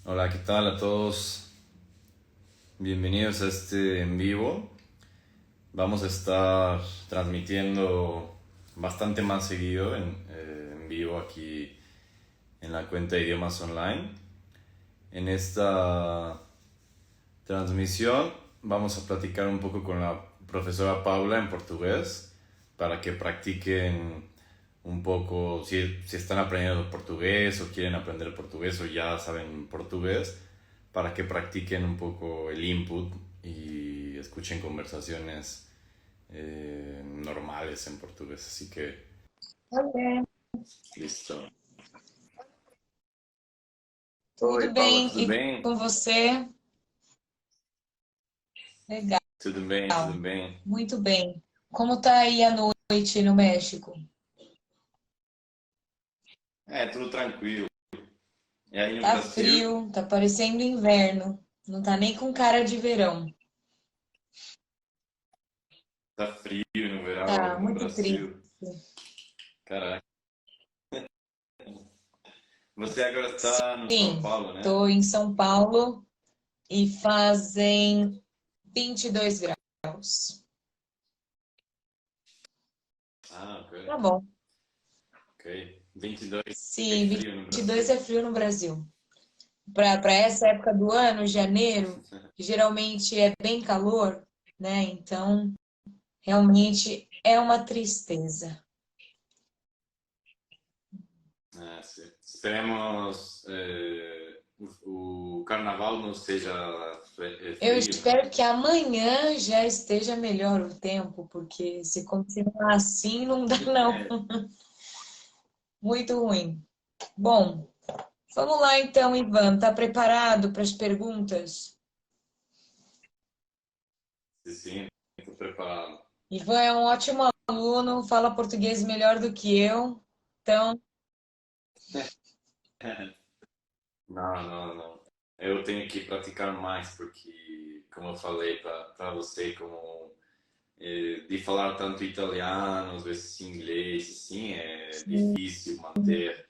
Hola, ¿qué tal a todos? Bienvenidos a este en vivo. Vamos a estar transmitiendo bastante más seguido en vivo aquí en la cuenta de idiomas online. En esta transmisión vamos a platicar un poco con la profesora Paula en portugués para que practiquen un poco, si están aprendiendo portugués o quieren aprender portugués o ya saben portugués, para que practiquen un poco el input y escuchen conversaciones normales en portugués. Así que, Olá, listo. tudo Oi, Paula, bem? tudo E bem? com você? Legal, Tudo bem, tudo bem. muito bem. Como tá aí a noite no México? É, tudo tranquilo. E aí no Tá Brasil? frio, tá parecendo inverno. Não tá nem com cara de verão. Tá frio no verão Tá no muito triste. Brasil. Caraca. Você agora está no São Sim, Paulo, né? tô em São Paulo e fazem 22 graus. Ah, ok. Tá bom. Ok. 22 é Sim, frio no 22 Brasil. é frio no Brasil. Para essa época do ano, janeiro, que geralmente é bem calor, né? Então, realmente é uma tristeza. É, sim. Esperemos o carnaval não seja Eu frio, né? espero que amanhã já esteja melhor o tempo, porque se continuar assim, não dá, não. É, Muito ruim. Bom, vamos lá então, Ivan. Tá preparado para as perguntas? sim, estou preparado. Ivan é um ótimo aluno, fala português melhor do que eu. Então, Não, não, não. Eu tenho que praticar mais porque, como eu falei para você, como de falar tanto italiano, às vezes inglês, assim, é difícil manter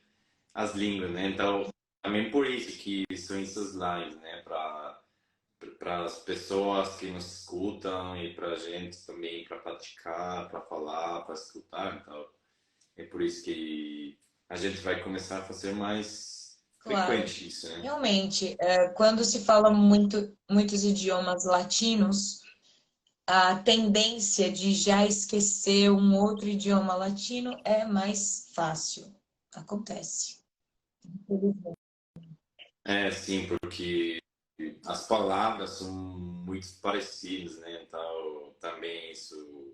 as línguas, né? Então, também por isso que são essas lives, né? Para as pessoas que nos escutam e para a gente também, para praticar, para falar, para escutar. Então, é por isso que a gente vai começar a fazer mais claro, frequente isso, né? realmente, quando se fala muitos idiomas latinos, a tendência de já esquecer um outro idioma latino é mais fácil. Acontece. É, sim, porque as palavras são muito parecidas, né? Então, também isso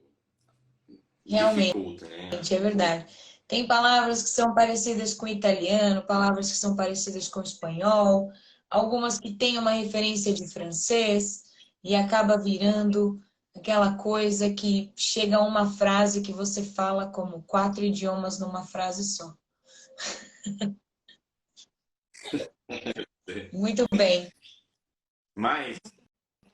Realmente, dificulta, né? é Um pouco. verdade. Tem palavras que são parecidas com o italiano, palavras que são parecidas com o espanhol, algumas que têm uma referência de francês e acaba virando aquela coisa que chega a uma frase que você fala como quatro idiomas numa frase só. Muito bem. Mas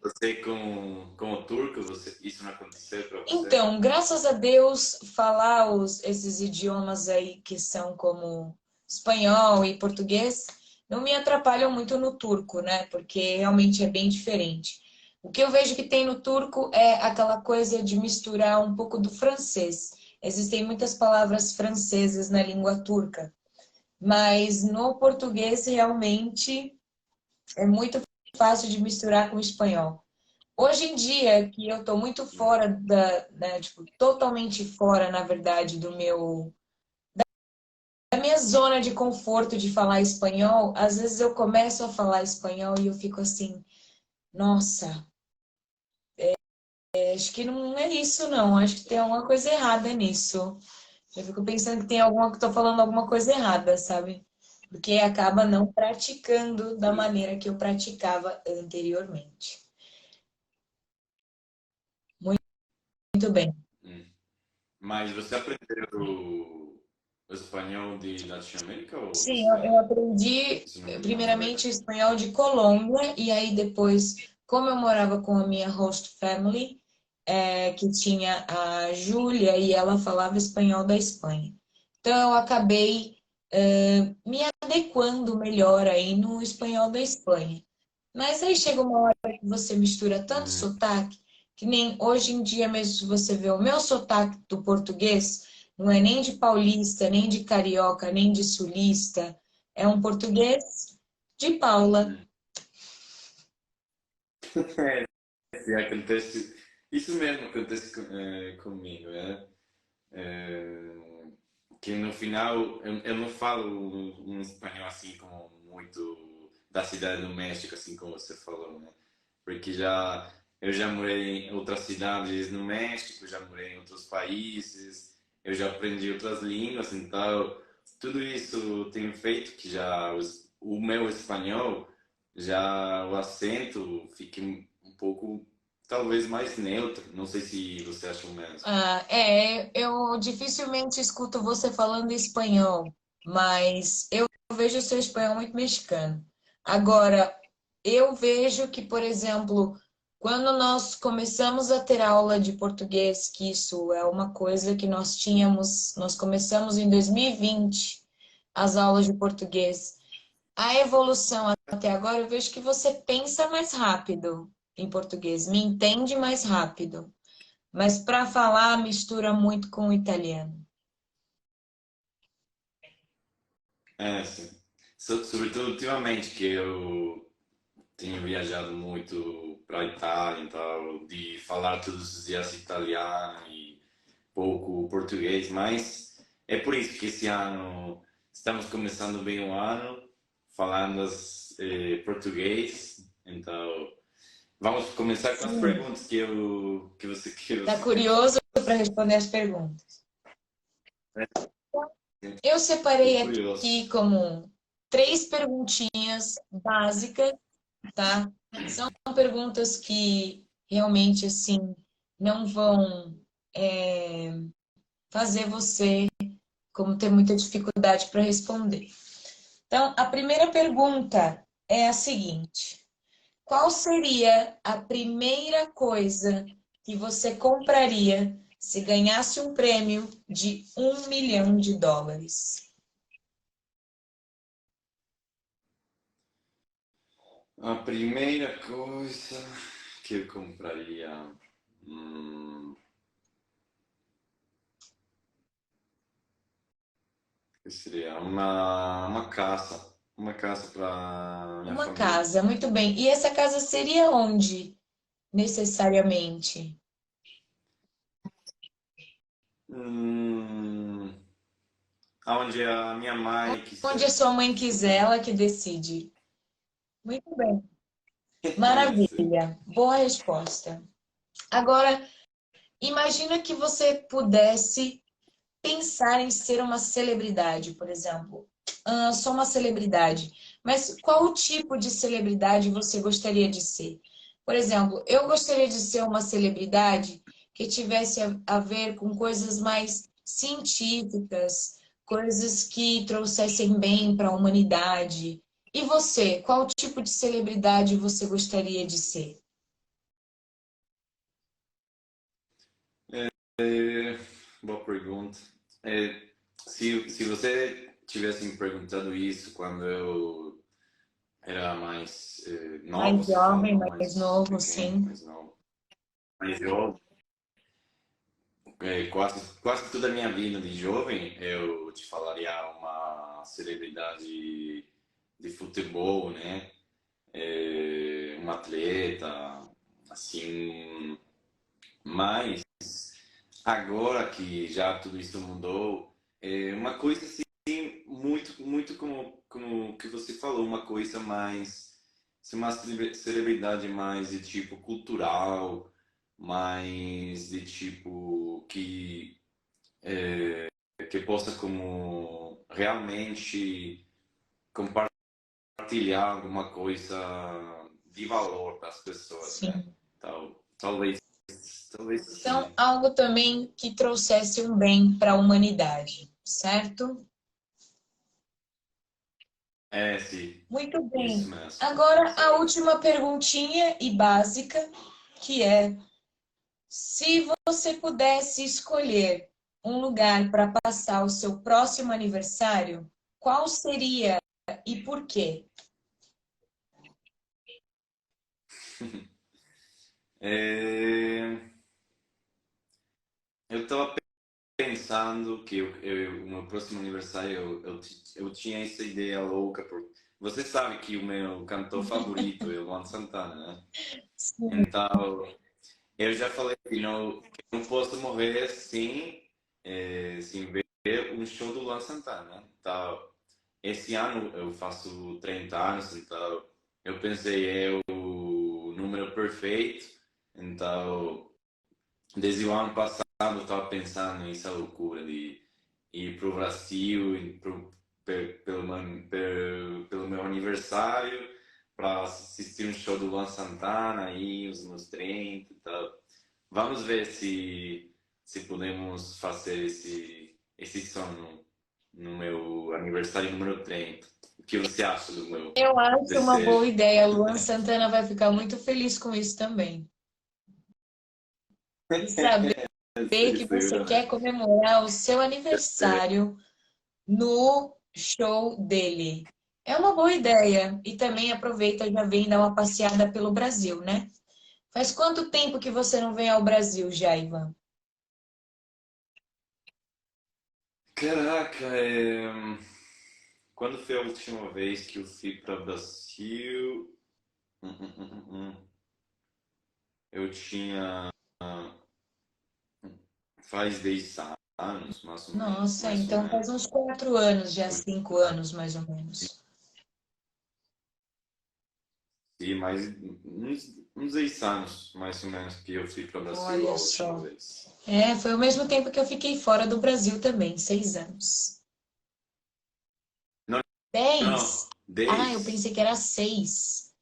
você com o turco, isso não aconteceu para você? Então, graças a Deus, falar esses idiomas aí que são como espanhol e português não me atrapalham muito no turco, né? Porque realmente é bem diferente. O que eu vejo que tem no turco é aquela coisa de misturar um pouco do francês. Existem muitas palavras francesas na língua turca, mas no português realmente é muito fácil de misturar com o espanhol. Hoje em dia, que eu tô muito fora né, tipo, totalmente fora, na verdade, da minha zona de conforto de falar espanhol, às vezes eu começo a falar espanhol e eu fico assim, nossa, acho que não é isso não, acho que tem alguma coisa errada nisso. Eu fico pensando que tem alguma que tô falando alguma coisa errada, sabe? Porque acaba não praticando da maneira que eu praticava anteriormente. Muito, muito bem. Hum. Mas você aprendeu o espanhol de Latinoamérica ou Sim, eu isso, aprendi isso não é primeiramente verdade? espanhol de Colômbia e aí depois, como eu morava com a minha host family, que tinha a Júlia e ela falava espanhol da Espanha. Então eu acabei me adequando melhor aí no espanhol da Espanha. Mas aí chega uma hora que você mistura tanto Uhum. sotaque, que nem hoje em dia mesmo, se você vê o meu sotaque do português, não é nem de paulista, nem de carioca, nem de sulista, é um português de Paula. Sim, acontece, isso mesmo acontece comigo, né? Que no final eu não falo um espanhol assim como muito da cidade do México, assim como você falou, né? Porque eu já morei em outras cidades no México, já morei em outros países, eu já aprendi outras línguas, então tudo isso tem feito que o meu espanhol já o acento fique um pouco talvez mais neutro. Não sei se você acha o mesmo. Eu dificilmente escuto você falando espanhol, mas eu vejo o seu espanhol muito mexicano. Agora, eu vejo que, por exemplo, quando nós começamos a ter aula de português, que isso é uma coisa que nós tínhamos, nós começamos em 2020 as aulas de português. A evolução até agora, eu vejo que você pensa mais rápido em português, me entende mais rápido. Mas para falar, mistura muito com o italiano. É, sim. Sobretudo ultimamente, que eu tenho viajado muito para a Itália e tal, de falar todos os dias italiano e pouco português, mas é por isso que esse ano estamos começando bem o ano, falando português, então vamos começar com as Sim. perguntas que Tá você quer curioso fazer. para responder as perguntas? É, Eu estou separei aqui curioso. como três perguntinhas básicas, tá? São perguntas que realmente assim não vão fazer você como ter muita dificuldade para responder. Então, a primeira pergunta é a seguinte: qual seria a primeira coisa que você compraria se ganhasse um prêmio de US$ 1 milhão? A primeira coisa que eu compraria, hum, que seria uma casa para minha Uma família. casa, muito bem. E essa casa seria onde, necessariamente? Hum, Aonde a minha mãe Onde a quiser. sua mãe quiser, ela que decide. Muito bem. Sim. Maravilha. Boa resposta. Agora, imagina que você pudesse pensar em ser uma celebridade, por exemplo. Ah, sou uma celebridade, mas qual tipo de celebridade você gostaria de ser? Por exemplo, eu gostaria de ser uma celebridade que tivesse a ver com coisas mais científicas, coisas que trouxessem bem para a humanidade. E você, qual tipo de celebridade você gostaria de ser? É, boa pergunta. É, se você tivesse me perguntado isso quando eu era mais Mais novo, você fala, jovem, não mais mais novo, pequeno, sim. mais novo, mais jovem. Quase toda a minha vida de jovem, eu te falaria uma celebridade de futebol, né? Um atleta, assim. Mas agora que já tudo isso mudou, é uma coisa assim, muito como que você falou, uma coisa mais, assim, uma celebridade mais de tipo cultural, mais de tipo que possa como realmente compartilhar alguma coisa de valor para as pessoas, né? Sim. Então, talvez Então, sim. algo também que trouxesse um bem para a humanidade, certo? É, sim, Muito isso bem. mesmo. Agora, Isso a aí. última perguntinha e básica, que é: se você pudesse escolher um lugar para passar o seu próximo aniversário, qual seria e por quê? É, eu estava pensando que o meu próximo aniversário eu tinha essa ideia louca. Você sabe que o meu cantor favorito é o Luan Santana, né? Sim. Então, eu já falei que não posso morrer sem ver um show do Luan Santana, né? Então, esse ano eu faço 30 anos, então eu pensei, é o número perfeito. Então, desde o ano passado eu estava pensando nessa loucura de ir para o Brasil pelo meu aniversário para assistir um show do Luan Santana aí, os meus 30 e tal. Vamos ver se podemos fazer esse sonho no meu aniversário número 30. O que você acha do meu Eu acho uma boa desejo? ideia. Luan Santana vai ficar muito feliz com isso também. E saber Sim, que você quer seguramente. comemorar o seu aniversário no show dele. É uma boa ideia. E também aproveita e já vem dar uma passeada pelo Brasil, né? Faz quanto tempo que você não vem ao Brasil, Jaivan? Caraca, quando foi a última vez que eu fui para o Brasil? Eu tinha. Faz 10 anos, mais ou menos. Nossa, Mais ou então menos. faz uns 4 anos, já Eu 5 anos mais ou menos. tinha mais uns 10 anos, mais ou menos, que eu fui para o Brasil a Olha última só. vez. É, foi o mesmo tempo que eu fiquei fora do Brasil também, 6 anos. Não, não, 10? Ah, eu 10? pensei que era 6.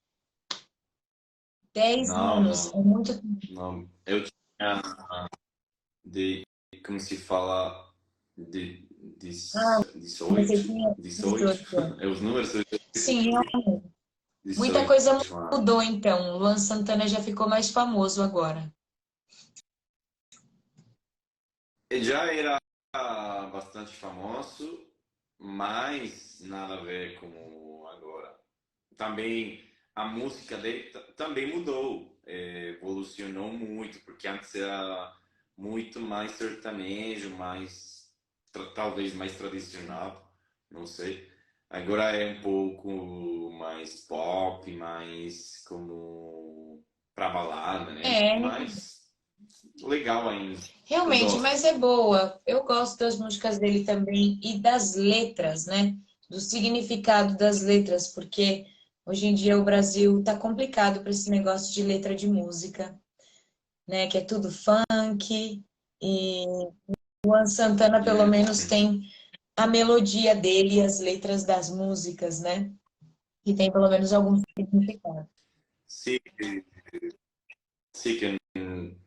10 anos, é Não, muito. não. Eu tinha de, como se fala, de Ah, você 18, tinha 18, 18 anos. é os números, Sim, muita 18, coisa mano. mudou então. O Luan Santana já ficou mais famoso agora. Ele já era bastante famoso, mas nada a ver como agora. Também a música dele também mudou, evolucionou muito, porque antes era muito mais sertanejo, talvez mais tradicional, não sei. Agora é um pouco mais pop, mais como pra balada, né? É, Mas legal ainda. Eu realmente, gosto. mas é boa. Eu gosto das músicas dele também e das letras, né? Do significado das letras, porque hoje em dia o Brasil tá complicado para esse negócio de letra de música, né? Que é tudo funk e o Luan Santana pelo É, menos tem a melodia dele e as letras das músicas, né? Que tem pelo menos algum significado. sim, sim, que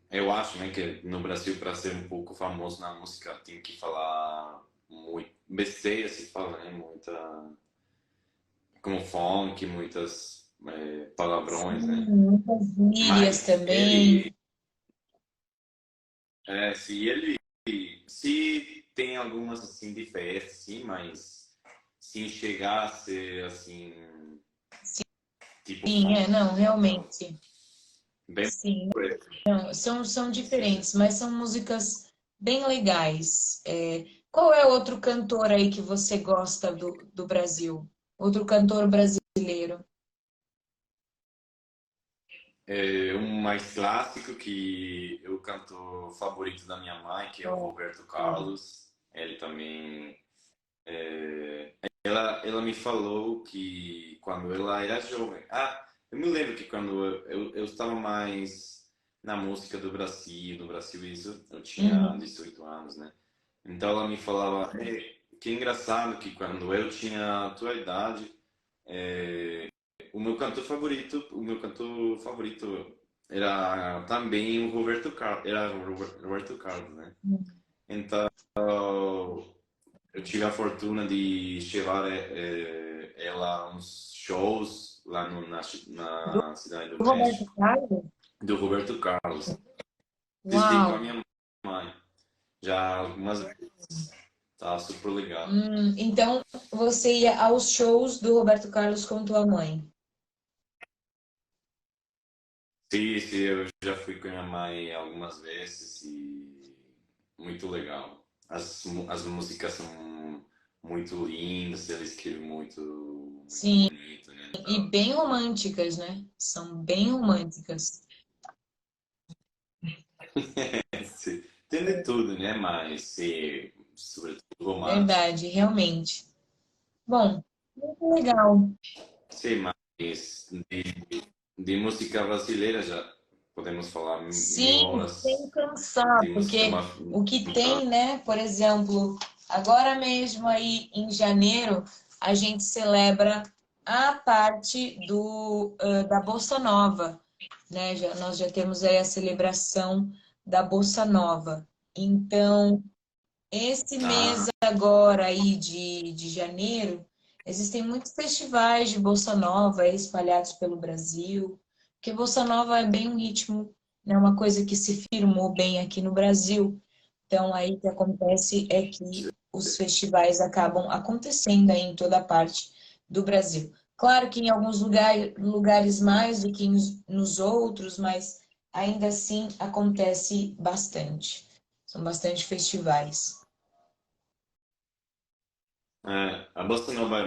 eu acho, né, que no Brasil, para ser um pouco famoso na música, tem que falar muito besteira, se fala, né? Muita, como funk, muitas palavrões, né? Muitas gírias Mas também. se ele, se tem algumas assim de festa, sim, mas se chegar a ser assim, tipo Sim, funk, é, não, então, realmente. bem Sim, preto. não, são Sim, sim. diferentes, mas são músicas bem legais. É, qual é outro cantor aí que você gosta do Brasil? Outro cantor brasileiro? Um mais clássico que eu canto favorito da minha mãe, que é o Roberto Carlos. Ele também. Ela me falou que quando ela era jovem. Ah, eu me lembro que quando eu estava mais na música do Brasil, no Brasil isso, eu tinha Uhum. 18 anos, né? Então ela me falava, que engraçado que quando eu tinha a tua idade, o meu cantor favorito era também o Roberto Carlos, era o Roberto Carlos, né? Então eu tive a fortuna de levar ela a uns shows lá Do na cidade do Roberto México, Carlos? do Roberto Carlos. Assisti com a Uau! minha mãe já algumas vezes. Tá super legal. Então, você ia aos shows do Roberto Carlos com tua mãe? Sim, sim, eu já fui com a minha mãe algumas vezes e muito legal. As músicas são muito lindas, ele escreve muito Sim, bonito, né? e Então, bem românticas, né? São bem românticas. sim, tem de tudo, né? Mas, sim, sobretudo romântico. Verdade, realmente. Bom, muito legal. Sim, mas de música brasileira já podemos falar mil Sim, sem horas cansar, de música porque mais. o que tem, né? Por exemplo, agora mesmo aí em janeiro, a gente celebra a parte da Bossa Nova, né? Nós já temos aí a celebração da Bossa Nova. Então, esse mês Ah, agora aí de janeiro, existem muitos festivais de bossa nova aí espalhados pelo Brasil, porque bossa nova é bem um ritmo, né, uma coisa que se firmou bem aqui no Brasil. Então aí o que acontece é que os festivais acabam acontecendo aí em toda parte do Brasil. Claro que em alguns lugares mais do que nos outros, mas ainda assim acontece bastante. São bastante festivais. a Bossa Nova é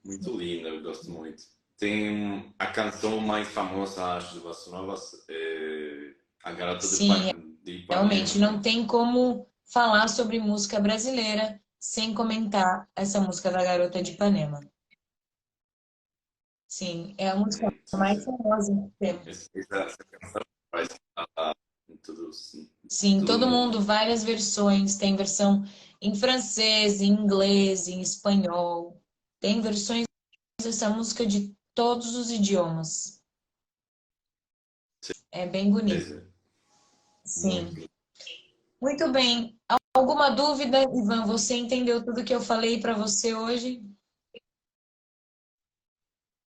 muito linda, eu gosto muito. Tem a canção mais famosa, acho, de Bossa Nova, é A Garota Sim, de Ipanema, realmente não né? tem como falar sobre música brasileira sem comentar essa música da Garota de Ipanema. Sim, é a música Sim, mais sim. famosa que temos. Essa canção vai estar em Sim, todo todo mundo. mundo, várias versões. Tem versão em francês, em inglês, em espanhol. Tem versões dessa música de todos os idiomas. É bem bonito. Certeza. Sim. Muito. Muito bem. Alguma dúvida, Ivan? Você entendeu tudo que eu falei para você hoje?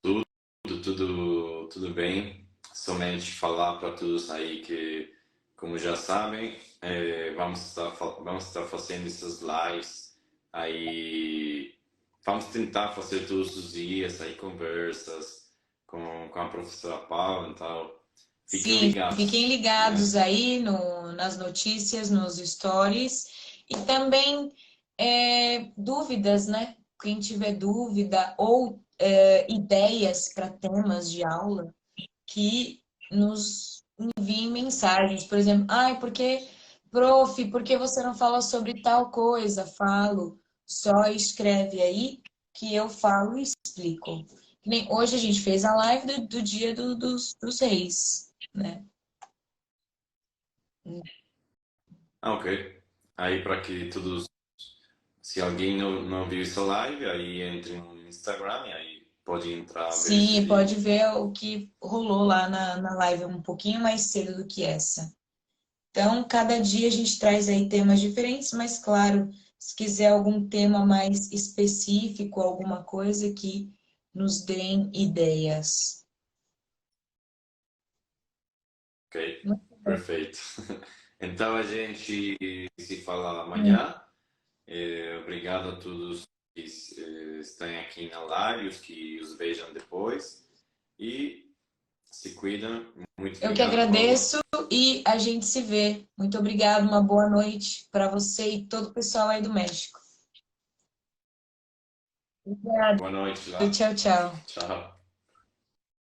Tudo, tudo bem. Somente falar para todos aí que, como já sabem, vamos estar fazendo essas lives aí. Vamos tentar fazer todos os dias aí conversas com a professora Paula, então fiquem Sim, fiquem ligados, ligados né? aí nas notícias, nos stories e também dúvidas, né? Quem tiver dúvida ou ideias para temas de aula, que nos enviem mensagens. Por exemplo, ai, por que você não fala sobre tal coisa? Falo, só escreve aí que eu falo e explico. Que nem hoje a gente fez a live do dia dos reis, né? Ok. Aí para que todos, se alguém não viu essa live, aí entre no Instagram e aí pode entrar ver esse Sim, pode vídeo. ver o que rolou lá na live um pouquinho mais cedo do que essa. Então, cada dia a gente traz aí temas diferentes, mas claro, se quiser algum tema mais específico, alguma coisa que nos deem ideias. Ok, Muito bem. perfeito. Então a gente se fala amanhã. Obrigado a todos que estão aqui na live, os que os vejam depois. E se cuidam. Muito Eu que obrigado, Paula. agradeço e a gente se vê. Muito obrigada, uma boa noite para você e todo o pessoal aí do México. Obrigada. Boa noite lá. Tchau, tchau. Tchau.